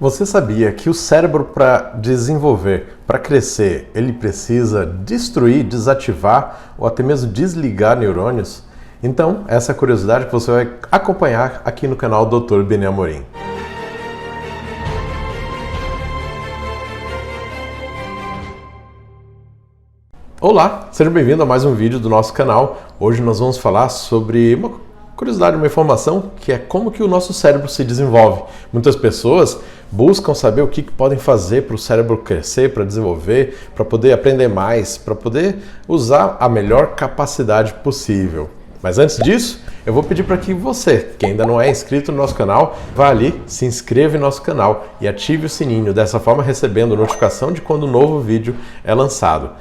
Você sabia que o cérebro, para desenvolver, para crescer, ele precisa destruir, desativar ou até mesmo desligar neurônios? Então, essa é a curiosidade que você vai acompanhar aqui no canal Dr. Benê Amorim. Olá, seja bem-vindo a mais um vídeo do nosso canal. Hoje nós vamos falar sobre uma curiosidade, uma informação, que é como que o nosso cérebro se desenvolve. Muitas pessoas buscam saber o que podem fazer para o cérebro crescer, para desenvolver, para poder aprender mais, para poder usar a melhor capacidade possível. Mas antes disso, eu vou pedir para que você, que ainda não é inscrito no nosso canal, vá ali, se inscreva em nosso canal e ative o sininho, dessa forma recebendo notificação de quando um novo vídeo é lançado.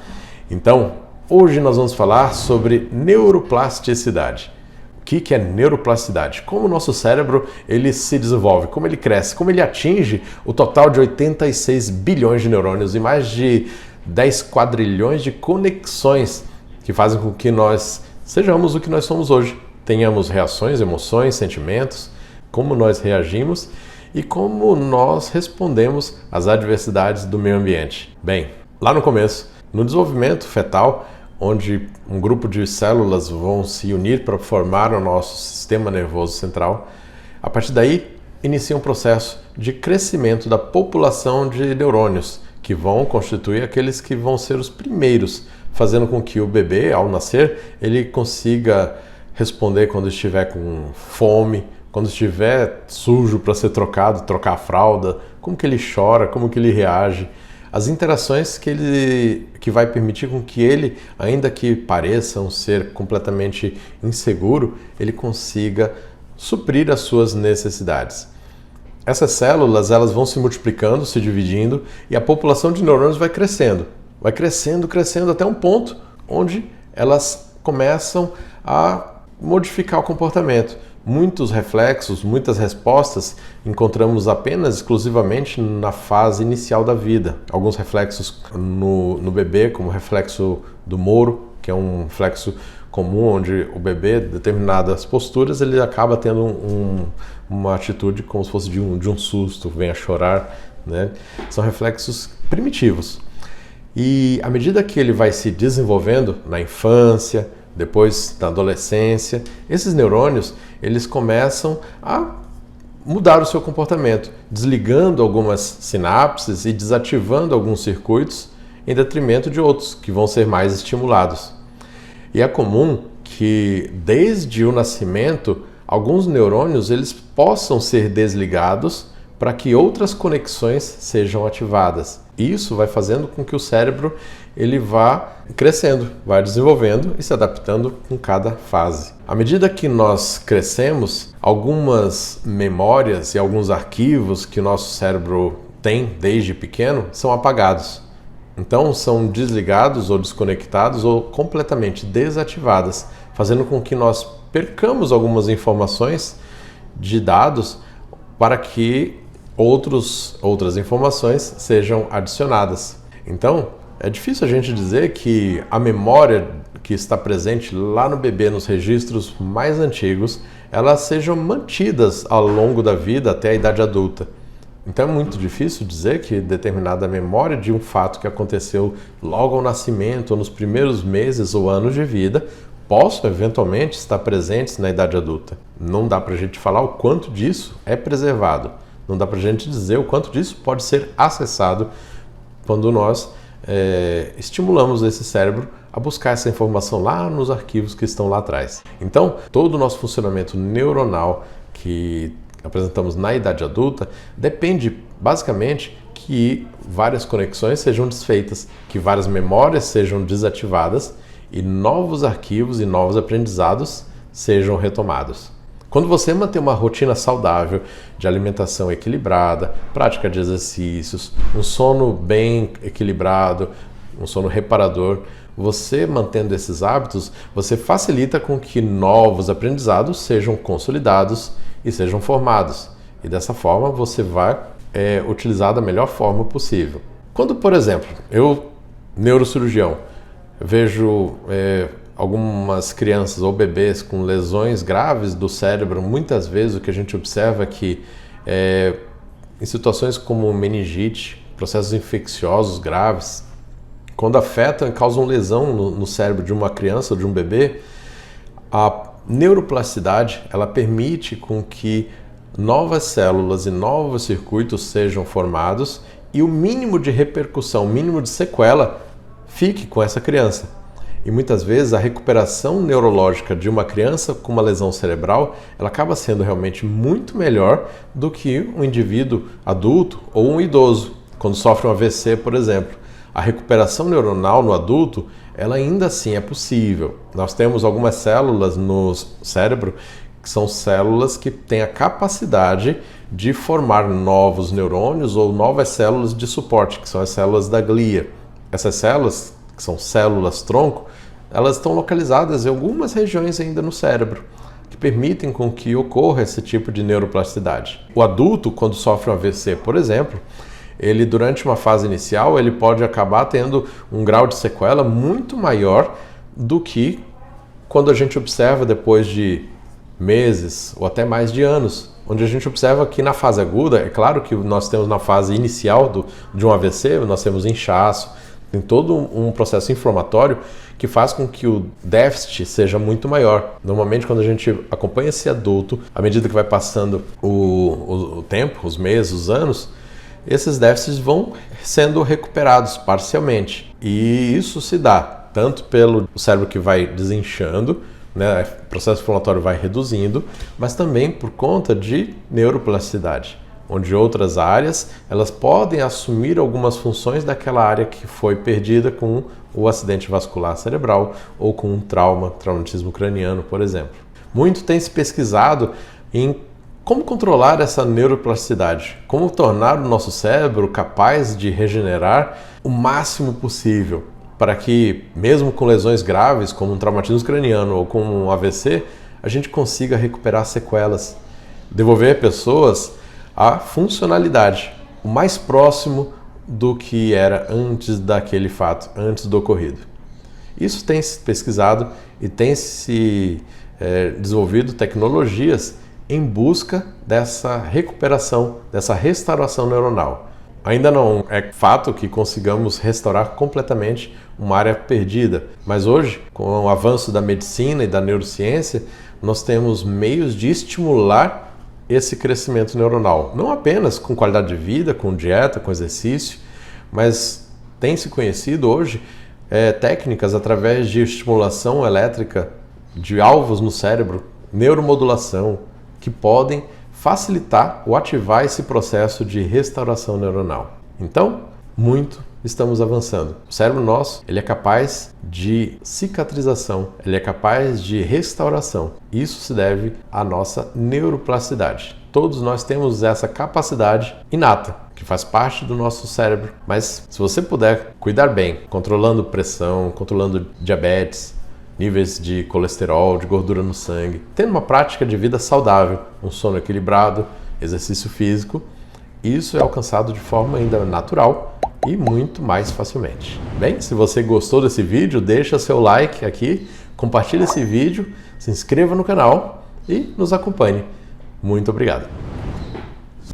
Então, hoje nós vamos falar sobre neuroplasticidade. O que é neuroplasticidade? Como o nosso cérebro ele se desenvolve, como ele cresce, como ele atinge o total de 86 bilhões de neurônios e mais de 10 quadrilhões de conexões que fazem com que nós sejamos o que nós somos hoje. Tenhamos reações, emoções, sentimentos, como nós reagimos e como nós respondemos às adversidades do meio ambiente. Bem, lá no começo, no desenvolvimento fetal, onde um grupo de células vão se unir para formar o nosso sistema nervoso central, a partir daí inicia um processo de crescimento da população de neurônios, que vão constituir aqueles que vão ser os primeiros, fazendo com que o bebê, ao nascer, ele consiga responder quando estiver com fome, quando estiver sujo para ser trocado, trocar a fralda, como que ele chora, como que ele reage. As interações que vai permitir com que ele, ainda que pareça um ser completamente inseguro, ele consiga suprir as suas necessidades. Essas células elas vão se multiplicando, se dividindo e a população de neurônios vai crescendo. Vai crescendo, crescendo até um ponto onde elas começam a modificar o comportamento. Muitos reflexos, muitas respostas encontramos apenas exclusivamente na fase inicial da vida. Alguns reflexos no bebê, como o reflexo do Moro, que é um reflexo comum onde o bebê, determinadas posturas, ele acaba tendo uma atitude como se fosse de um susto, vem a chorar, né? São reflexos primitivos. E à medida que ele vai se desenvolvendo na infância, depois na adolescência, esses neurônios eles começam a mudar o seu comportamento, desligando algumas sinapses e desativando alguns circuitos em detrimento de outros que vão ser mais estimulados. E é comum que desde o nascimento alguns neurônios eles possam ser desligados para que outras conexões sejam ativadas. Isso vai fazendo com que o cérebro ele vá crescendo, vai desenvolvendo e se adaptando com cada fase. À medida que nós crescemos, algumas memórias e alguns arquivos que o nosso cérebro tem desde pequeno são apagados. Então são desligados ou desconectados ou completamente desativadas, fazendo com que nós percamos algumas informações de dados para que outras informações sejam adicionadas. Então, é difícil a gente dizer que a memória que está presente lá no bebê, nos registros mais antigos, elas sejam mantidas ao longo da vida até a idade adulta. Então é muito difícil dizer que determinada memória de um fato que aconteceu logo ao nascimento ou nos primeiros meses ou anos de vida possam eventualmente estar presentes na idade adulta. Não dá para a gente falar o quanto disso é preservado. Não dá para a gente dizer o quanto disso pode ser acessado quando nós estimulamos esse cérebro a buscar essa informação lá nos arquivos que estão lá atrás. Então, todo o nosso funcionamento neuronal que apresentamos na idade adulta depende basicamente que várias conexões sejam desfeitas, que várias memórias sejam desativadas e novos arquivos e novos aprendizados sejam retomados. Quando você mantém uma rotina saudável de alimentação equilibrada, prática de exercícios, um sono bem equilibrado, um sono reparador, você mantendo esses hábitos, você facilita com que novos aprendizados sejam consolidados e sejam formados. E dessa forma você vai utilizar da melhor forma possível. Quando, por exemplo, eu, neurocirurgião, vejo algumas crianças ou bebês com lesões graves do cérebro, muitas vezes o que a gente observa é que em situações como meningite, processos infecciosos graves, quando afetam e causam lesão no cérebro de uma criança ou de um bebê, a neuroplasticidade ela permite com que novas células e novos circuitos sejam formados e o mínimo de repercussão, o mínimo de sequela fique com essa criança. E muitas vezes a recuperação neurológica de uma criança com uma lesão cerebral, ela acaba sendo realmente muito melhor do que um indivíduo adulto ou um idoso, quando sofre um AVC, por exemplo. A recuperação neuronal no adulto, ela ainda assim é possível. Nós temos algumas células no cérebro que são células que têm a capacidade de formar novos neurônios ou novas células de suporte, que são as células da glia. Essas células, que são células-tronco, elas estão localizadas em algumas regiões ainda no cérebro, que permitem com que ocorra esse tipo de neuroplasticidade. O adulto, quando sofre um AVC, por exemplo, ele durante uma fase inicial, ele pode acabar tendo um grau de sequela muito maior do que quando a gente observa depois de meses ou até mais de anos, onde a gente observa que na fase aguda, é claro que nós temos na fase inicial de um AVC, nós temos inchaço, tem todo um processo inflamatório que faz com que o déficit seja muito maior. Normalmente, quando a gente acompanha esse adulto, à medida que vai passando o tempo, os meses, os anos, esses déficits vão sendo recuperados parcialmente. E isso se dá tanto pelo cérebro que vai desinchando, né, o processo inflamatório vai reduzindo, mas também por conta de neuroplasticidade, onde outras áreas elas podem assumir algumas funções daquela área que foi perdida com o acidente vascular cerebral ou com um traumatismo craniano, por exemplo. Muito tem se pesquisado em como controlar essa neuroplasticidade, como tornar o nosso cérebro capaz de regenerar o máximo possível, para que, mesmo com lesões graves, como um traumatismo craniano ou com um AVC, a gente consiga recuperar sequelas, devolver pessoas a funcionalidade, o mais próximo do que era antes daquele fato, antes do ocorrido. Isso tem se pesquisado e tem se desenvolvido tecnologias em busca dessa recuperação, dessa restauração neuronal. Ainda não é fato que consigamos restaurar completamente uma área perdida, mas hoje, com o avanço da medicina e da neurociência, nós temos meios de estimular esse crescimento neuronal. Não apenas com qualidade de vida, com dieta, com exercício, mas tem se conhecido hoje técnicas através de estimulação elétrica de alvos no cérebro, neuromodulação, que podem facilitar ou ativar esse processo de restauração neuronal. Então, muito estamos avançando. O cérebro nosso, ele é capaz de cicatrização, ele é capaz de restauração. Isso se deve à nossa neuroplasticidade. Todos nós temos essa capacidade inata, que faz parte do nosso cérebro. Mas se você puder cuidar bem, controlando pressão, controlando diabetes, níveis de colesterol, de gordura no sangue, tendo uma prática de vida saudável, um sono equilibrado, exercício físico, isso é alcançado de forma ainda natural e muito mais facilmente. Bem, se você gostou desse vídeo, deixa seu like aqui, compartilhe esse vídeo, se inscreva no canal e nos acompanhe. Muito obrigado!